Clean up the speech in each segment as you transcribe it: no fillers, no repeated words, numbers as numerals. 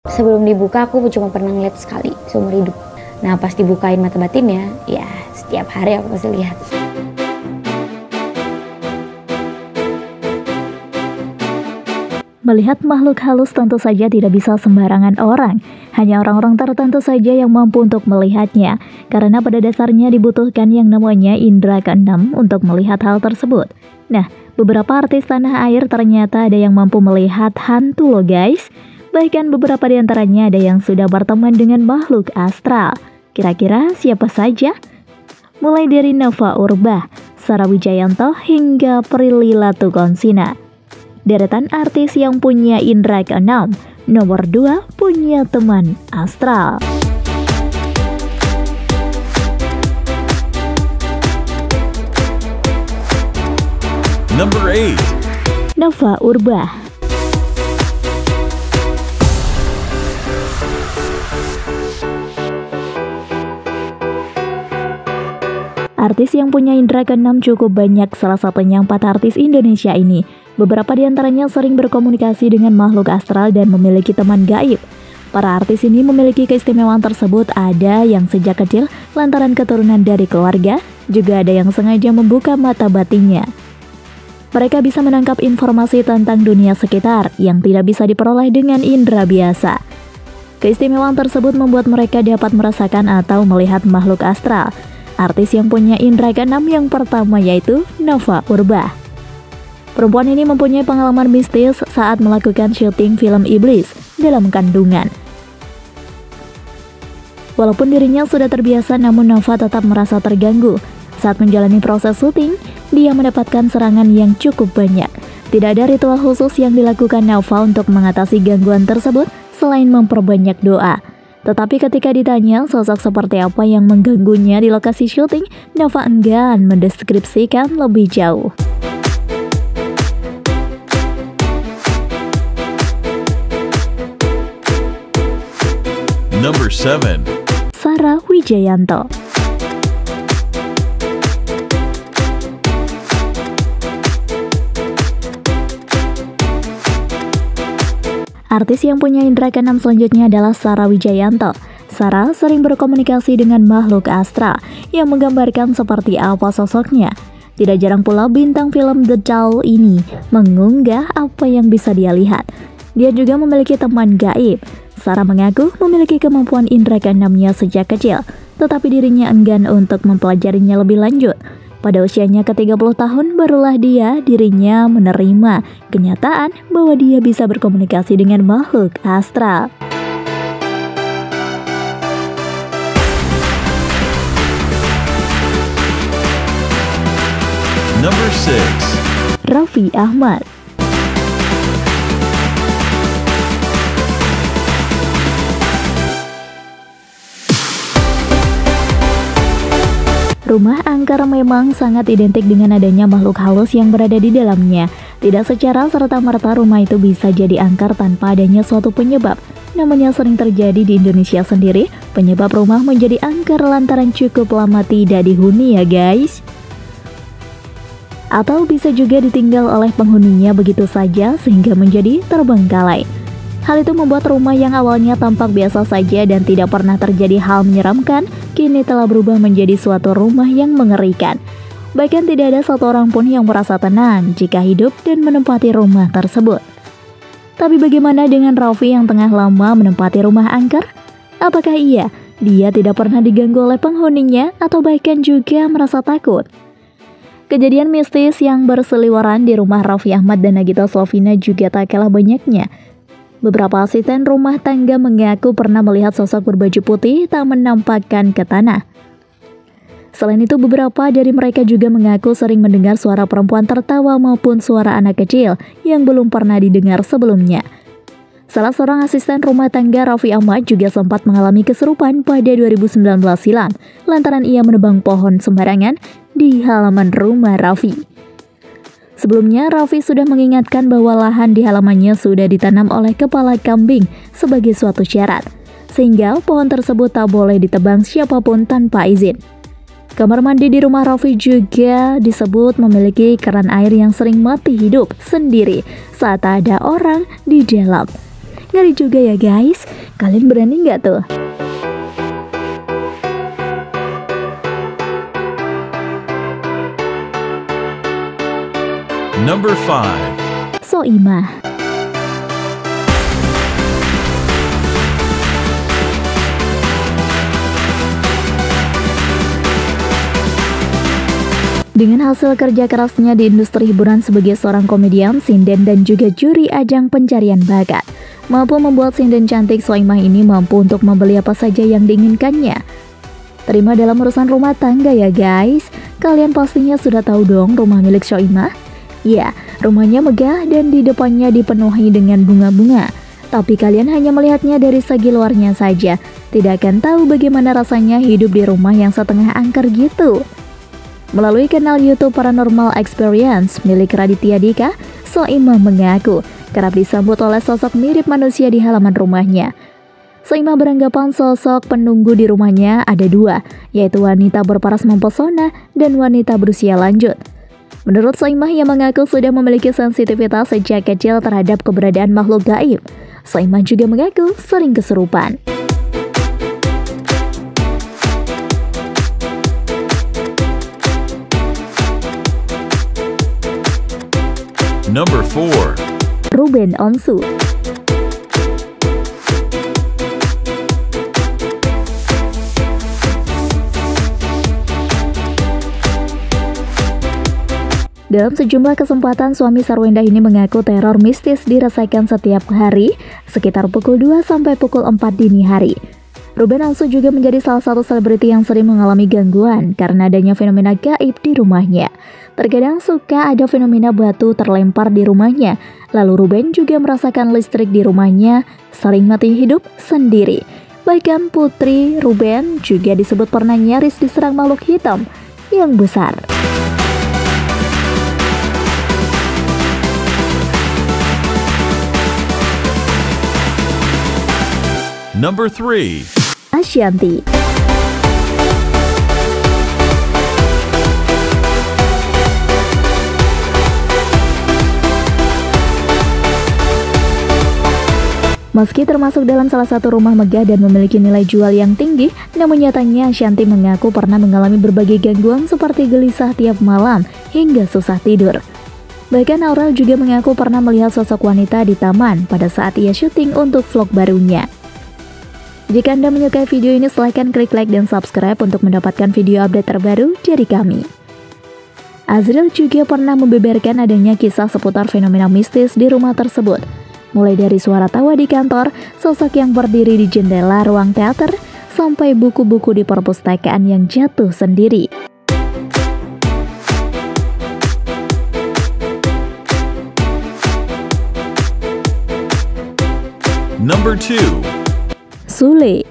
Sebelum dibuka aku cuma pernah ngeliat sekali seumur hidup. Nah pas dibukain mata batinnya, ya setiap hari aku pasti lihat. Melihat makhluk halus tentu saja tidak bisa sembarangan orang. Hanya orang-orang tertentu saja yang mampu untuk melihatnya. Karena pada dasarnya dibutuhkan yang namanya indera keenam untuk melihat hal tersebut. Nah, beberapa artis tanah air ternyata ada yang mampu melihat hantu loh guys. Bahkan beberapa di antaranya ada yang sudah berteman dengan makhluk astral. Kira-kira siapa saja? Mulai dari Nova Urbah, Sarah Wijayanto hingga Prilly Latuconsina. Deretan artis yang punya indera keenam. Nomor 2 punya teman astral. Number 8. Nova Urbah. Artis yang punya indera keenam cukup banyak, salah satunya 4 artis Indonesia ini. Beberapa di antaranya sering berkomunikasi dengan makhluk astral dan memiliki teman gaib. Para artis ini memiliki keistimewaan tersebut, ada yang sejak kecil lantaran keturunan dari keluarga, juga ada yang sengaja membuka mata batinnya. Mereka bisa menangkap informasi tentang dunia sekitar yang tidak bisa diperoleh dengan indera biasa. Keistimewaan tersebut membuat mereka dapat merasakan atau melihat makhluk astral. Artis yang punya indera keenam yang pertama yaitu Nova Urbah. Perempuan ini mempunyai pengalaman mistis saat melakukan syuting film Iblis dalam kandungan. Walaupun dirinya sudah terbiasa, namun Nova tetap merasa terganggu. Saat menjalani proses syuting, dia mendapatkan serangan yang cukup banyak. Tidak ada ritual khusus yang dilakukan Nova untuk mengatasi gangguan tersebut selain memperbanyak doa. Tetapi ketika ditanya sosok seperti apa yang mengganggunya di lokasi syuting, Nova enggan mendeskripsikan lebih jauh. Number 7. Sarah Wijayanto. Artis yang punya indera keenam selanjutnya adalah Sarah Wijayanto. Sarah sering berkomunikasi dengan makhluk astral yang menggambarkan seperti apa sosoknya. Tidak jarang pula bintang film The Doll ini mengunggah apa yang bisa dia lihat. Dia juga memiliki teman gaib. Sarah mengaku memiliki kemampuan indera keenamnya sejak kecil, tetapi dirinya enggan untuk mempelajarinya lebih lanjut. Pada usianya ke-30 tahun barulah dirinya menerima kenyataan bahwa dia bisa berkomunikasi dengan makhluk astral. Number 6. Raffi Ahmad. Rumah angker memang sangat identik dengan adanya makhluk halus yang berada di dalamnya. Tidak secara serta-merta rumah itu bisa jadi angker tanpa adanya suatu penyebab. Namanya sering terjadi di Indonesia sendiri, penyebab rumah menjadi angker lantaran cukup lama tidak dihuni ya guys. Atau bisa juga ditinggal oleh penghuninya begitu saja sehingga menjadi terbengkalai. Hal itu membuat rumah yang awalnya tampak biasa saja dan tidak pernah terjadi hal menyeramkan, kini telah berubah menjadi suatu rumah yang mengerikan. Bahkan tidak ada satu orang pun yang merasa tenang jika hidup dan menempati rumah tersebut. Tapi bagaimana dengan Raffi yang tengah lama menempati rumah angker? Apakah dia tidak pernah diganggu oleh penghuninya atau bahkan juga merasa takut? Kejadian mistis yang berseliweran di rumah Raffi Ahmad dan Nagita Slavina juga tak kalah banyaknya. Beberapa asisten rumah tangga mengaku pernah melihat sosok berbaju putih tak menampakkan ke tanah. Selain itu, beberapa dari mereka juga mengaku sering mendengar suara perempuan tertawa maupun suara anak kecil yang belum pernah didengar sebelumnya. Salah seorang asisten rumah tangga Raffi Ahmad juga sempat mengalami kesurupan pada 2019 silam lantaran ia menebang pohon sembarangan di halaman rumah Raffi. Sebelumnya, Raffi sudah mengingatkan bahwa lahan di halamannya sudah ditanam oleh kepala kambing sebagai suatu syarat, sehingga pohon tersebut tak boleh ditebang siapapun tanpa izin. Kamar mandi di rumah Raffi juga disebut memiliki keran air yang sering mati hidup sendiri saat ada orang di dalam. Ngeri juga ya guys. Kalian berani nggak tuh? Number 5. Soimah. Dengan hasil kerja kerasnya di industri hiburan sebagai seorang komedian, sinden dan juga juri ajang pencarian bakat, mampu membuat sinden cantik Soimah ini mampu untuk membeli apa saja yang diinginkannya. Terima dalam urusan rumah tangga ya guys. Kalian pastinya sudah tahu dong rumah milik Soimah. Ya, rumahnya megah dan di depannya dipenuhi dengan bunga-bunga. Tapi kalian hanya melihatnya dari segi luarnya saja, tidak akan tahu bagaimana rasanya hidup di rumah yang setengah angker gitu. Melalui kanal YouTube Paranormal Experience milik Raditya Dika, Soimah mengaku kerap disambut oleh sosok mirip manusia di halaman rumahnya. Soimah beranggapan sosok penunggu di rumahnya ada dua, yaitu wanita berparas mempesona dan wanita berusia lanjut. Menurut Soimah yang mengaku sudah memiliki sensitivitas sejak kecil terhadap keberadaan makhluk gaib, Soimah juga mengaku sering kesurupan. Number 4. Ruben Onsu. Dalam sejumlah kesempatan, suami Sarwenda ini mengaku teror mistis dirasakan setiap hari sekitar pukul 2 sampai pukul 4 dini hari. Ruben Onsu juga menjadi salah satu selebriti yang sering mengalami gangguan karena adanya fenomena gaib di rumahnya. Terkadang suka ada fenomena batu terlempar di rumahnya. Lalu Ruben juga merasakan listrik di rumahnya sering mati hidup sendiri. Bahkan putri Ruben juga disebut pernah nyaris diserang makhluk hitam yang besar. Number 3. Ashanty. Meski termasuk dalam salah satu rumah megah dan memiliki nilai jual yang tinggi, namun nyatanya Ashanty mengaku pernah mengalami berbagai gangguan seperti gelisah tiap malam hingga susah tidur. Bahkan Aurel juga mengaku pernah melihat sosok wanita di taman pada saat ia syuting untuk vlog barunya. Jika Anda menyukai video ini, silahkan klik like dan subscribe untuk mendapatkan video update terbaru dari kami. Azriel juga pernah membeberkan adanya kisah seputar fenomena mistis di rumah tersebut. Mulai dari suara tawa di kantor, sosok yang berdiri di jendela ruang teater, sampai buku-buku di perpustakaan yang jatuh sendiri. Number 2. Sule.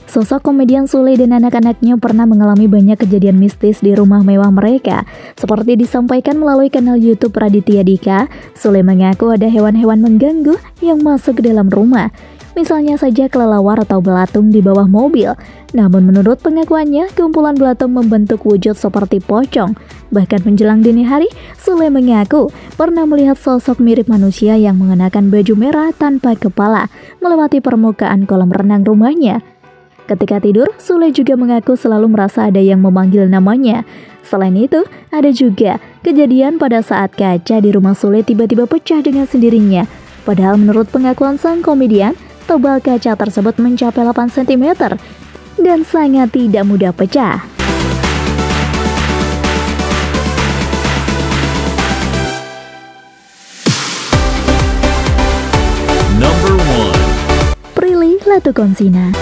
Sosok komedian Sule dan anak-anaknya pernah mengalami banyak kejadian mistis di rumah mewah mereka. Seperti disampaikan melalui kanal YouTube Raditya Dika, Sule mengaku ada hewan-hewan mengganggu yang masuk ke dalam rumah. Misalnya saja kelelawar atau belatung di bawah mobil. Namun menurut pengakuannya, kumpulan belatung membentuk wujud seperti pocong. Bahkan menjelang dini hari, Sule mengaku pernah melihat sosok mirip manusia yang mengenakan baju merah tanpa kepala melewati permukaan kolam renang rumahnya. Ketika tidur, Sule juga mengaku selalu merasa ada yang memanggil namanya. Selain itu, ada juga kejadian pada saat kaca di rumah Sule tiba-tiba pecah dengan sendirinya. Padahal menurut pengakuan sang komedian, tebal kaca tersebut mencapai 8 cm dan sangat tidak mudah pecah. Number 1. Prilly Latukonsina.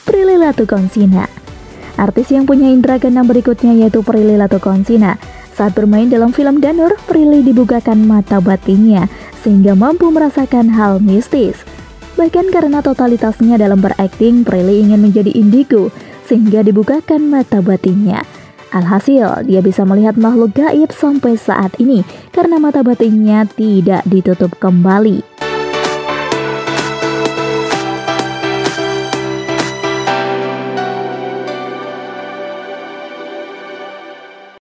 Prilly Latukonsina, artis yang punya indera keenam berikutnya yaitu Prilly Latukonsina. Saat bermain dalam film Danur, Prilly dibukakan mata batinnya sehingga mampu merasakan hal mistis. Bahkan karena totalitasnya dalam berakting, Prilly ingin menjadi indigo sehingga dibukakan mata batinnya. Alhasil, dia bisa melihat makhluk gaib sampai saat ini karena mata batinnya tidak ditutup kembali.